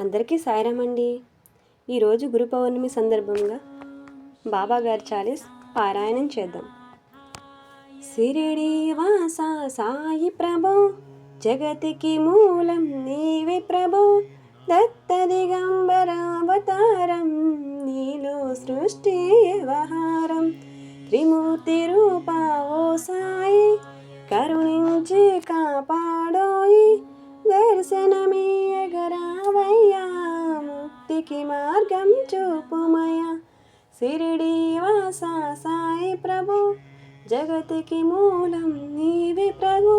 అందరికీ సాయిరాం అండి. ఈరోజు గురు పౌర్ణమి సందర్భంగా బాబా గారి చాలీస్ పారాయణం చేద్దాం. సిరిడి వాస సాయి ప్రభు, జగతికి మూలం నీవే ప్రభు. దత్త దిగంబరావతారం, నీలో సృష్టి వ్యవహారం. త్రిమూర్తి రూపా ఓ సాయి, కరుణించి కాపాడోయి. దర్శనమీయగరావయ్యా, ముక్తికి మార్గం చూపుమయ్యా. సిరిడి వాస సాయి ప్రభు, జగతికి మూలం నీవే ప్రభు.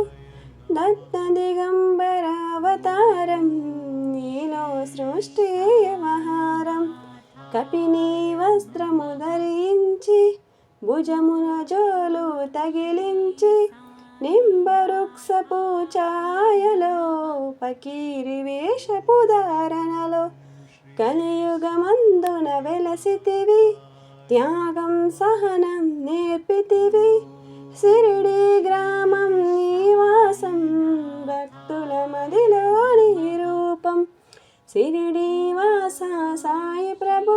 దత్త దిగంబరావతారం, నీలో సృష్టి వ్యవహారం. కపిని వస్త్రము ధరించి, భుజమున జోలు తగిలించి, నింబవృక్షపు ఛాయలో పకీరి వేషపు ధారణలో కలియుగమందున వెలసితివి. త్యాగం సహనం నేర్పితివి. సిరిడి గ్రామం నివాసం, భక్తుల మదిలోని రూపం. సిరిడి వాస సాయి ప్రభు,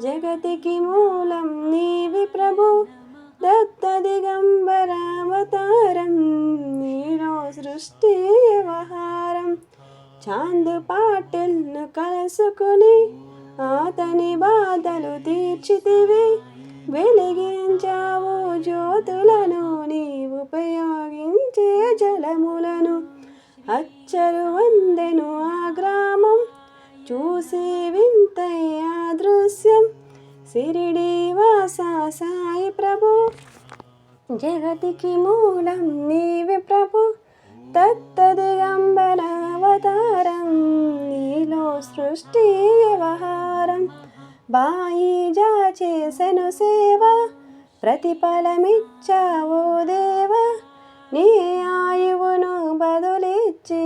జగతికి మూలం నీవి ప్రభు. దత్త దిగంబరావతారం, నీలో సృష్టి వ్యవహారం. చాందు పాటిల్ను కలుసుకుని, అతని బాధలు తీర్చితివి. వెలిగించావు జ్యోతులను, నీవు ఉపయోగించే జలములను. అచ్చరు వందెను ఆ గ్రామం, చూసి వింతయ్య దృశ్యం. సిరిడి వాస సాయి ప్రభు, జగతికి మూలం నీవే ప్రభు. దత్త దిగంబరావతారం, నీలో సృష్టి వ్యవహారం. బాయిజా చేసెను సేవ, ప్రతిఫలమిచ్చావో దేవా. నీ ఆయువును బదులిచ్చి,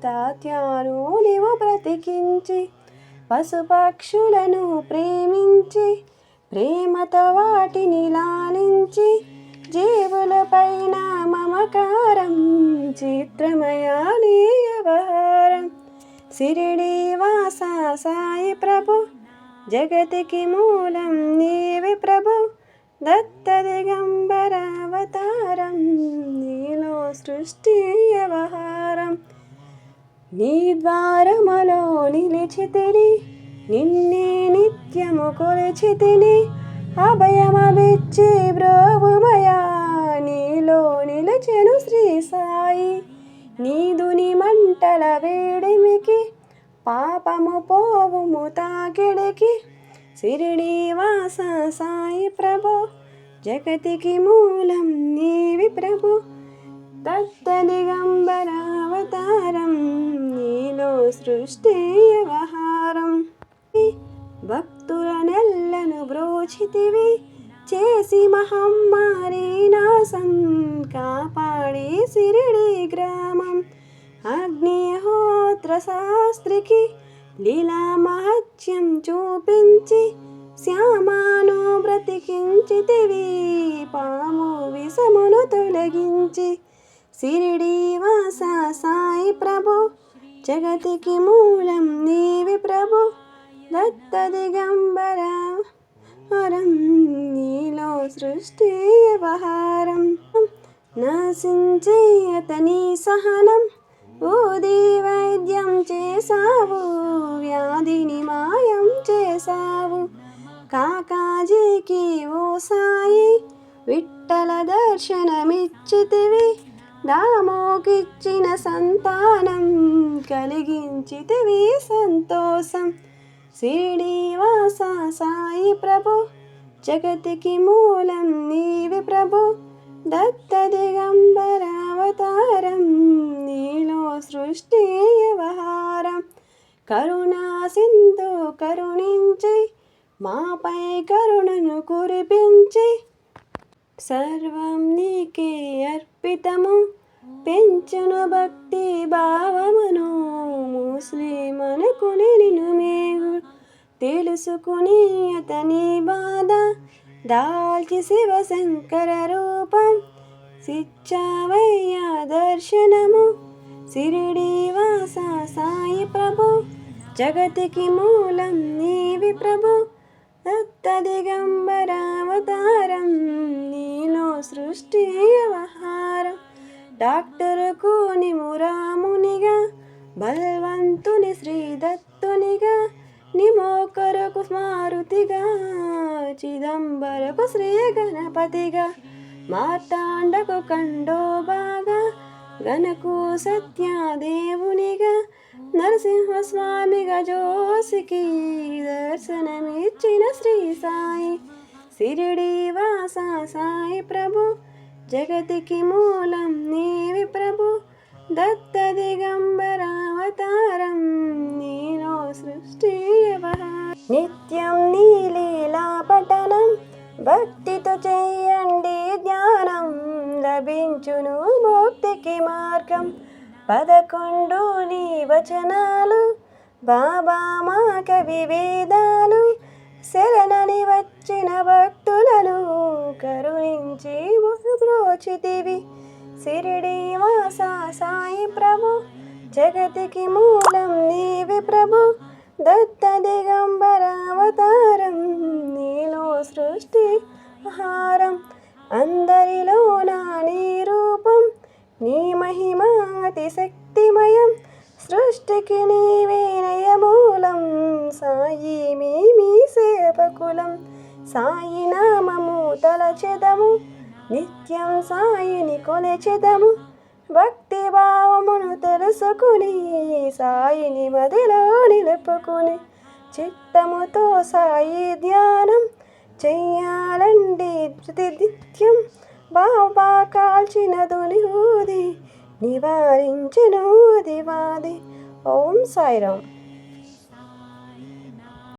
తాత్యాను నీవు బ్రతికించి. పశుపక్షులను ప్రేమించి, ప్రేమతో వాటిని లాలించి. జీవులపైన మమకారం, చిత్రమయా నీ వ్యవహారం. సిరిడి వాస సాయి ప్రభు, జగతికి మూలం నీవే ప్రభు. దత్త దిగంబరావతారం, నీలో సృష్టి వ్యవహారం. నీ ద్వారములో నిలిచితిని, నిన్నే నిత్యము కొలిచితిని. అభయమవిచ్చి బ్రోవుమయా, నీలో నిలిచెను శ్రీ సాయి. నీదుని మంటల వేడిమికి, పాపము పోవుము తాకిడికి. సిరిడి వాస సాయి ప్రభు, జగతికి మూలం నీవి ప్రభు. దత్త దిగంబరావతారం, నీలో సృష్టి వ్యవహారం. భక్తుల నెల్లను బ్రోచితివి, చేసి మహమ్మారి నాశం. కాపాడి సిరిడి గ్రామం, అగ్నిహోత్ర శాస్త్రికి. లీలా మహత్యం చూపించి, శ్యామాను బ్రతికించితివి. పాము విషమును తొలగించి. సిరిడి వాస సాయి ప్రభు, జగతికి మూలం నీవి ప్రభు. దత్త దిగంబరావతారం, నీలో సృష్టి వ్యవహారం. నశించే అతని సహనం, ఊది వైద్యం చేసావు. వ్యాధిని మాయం చేసావు. కాకాజీకి ఓ సాయి, విఠ్ఠల దర్శనమిచ్చితివి. దామోకిచ్చిన సంతానం, కలిగించితివి సంతోషం. సిరిడి వాస సాయి ప్రభు, జగతికి మూలం నీవి ప్రభు. దత్త దిగంబరావతారం, నీలో సృష్టి వ్యవహారం. కరుణా సింధు కరుణించి, మాపై కరుణను కురిపించి. సర్వం నీకే అర్పితము, పెంచును భక్తి భావమును. ముస్లిం అనుకుని నిన్ను మేగు తెలుసుకుని, అతని బాధ దాల్చి శివశంకర రూపం. శిచ్చావయ్య దర్శనము, సిరిడి వాస సాయి ప్రభు. జగతికి మూలం నీవి ప్రభు, దత్త దిగంబరావతారం, నీలో సృష్టి వ్యవహారం. డాక్టరుకు నిమురామునిగా, బల్వంతుని శ్రీదత్తునిగా, నిమోకరకు మారుతిగా, చిదంబరకు శ్రీ గణపతిగా, మార్తాండకు ఖండోబాగా, గణకు సత్యాదేవునిగా, నరసింహస్వామిగా జోసికి దర్శనమిచ్చిన శ్రీ సాయి, సిరిడి వాస సాయి ప్రభు, జగతికి మూలం నీవి ప్రభు, దత్త దిగంబరావతారం, నీలో సృష్టి వ్యవహారం. నిత్యం నీ లీలా పఠనం, భక్తితో చెయ్యండి ధ్యానం, లభించును ముక్తికి మార్గం. 11 నీ వచనాలు, బాబా మా కవి వేదాలు, శరణని వచ్చిన భక్తులను కరుణించి బ్రోచితివి. సిరిడి వాస సాయి ప్రభు, జగతికి మూలం నీవి ప్రభు, దత్త దిగంబరావతారం, నీలో సృష్టి ఆహారం. అందరిలో నా నీ రూపం, నీ మహిమ అతి శక్తిమయం, సృష్టికి నీవే నయమూలం, సాయి మీ సేవకులం. సాయి నామము తలచెదము, నిత్యం సాయిని కొలచెదము, భక్తి భావమును తెలుసుకుని సాయిని మదిలో నిలుపుకుని, చిత్తముతో సాయి ధ్యానం చెయ్యాలండి ప్రతినిత్యం. బాబా కాల్చిన దునిహూది నివారించెను దివాది. ఓం సాయిరామ్.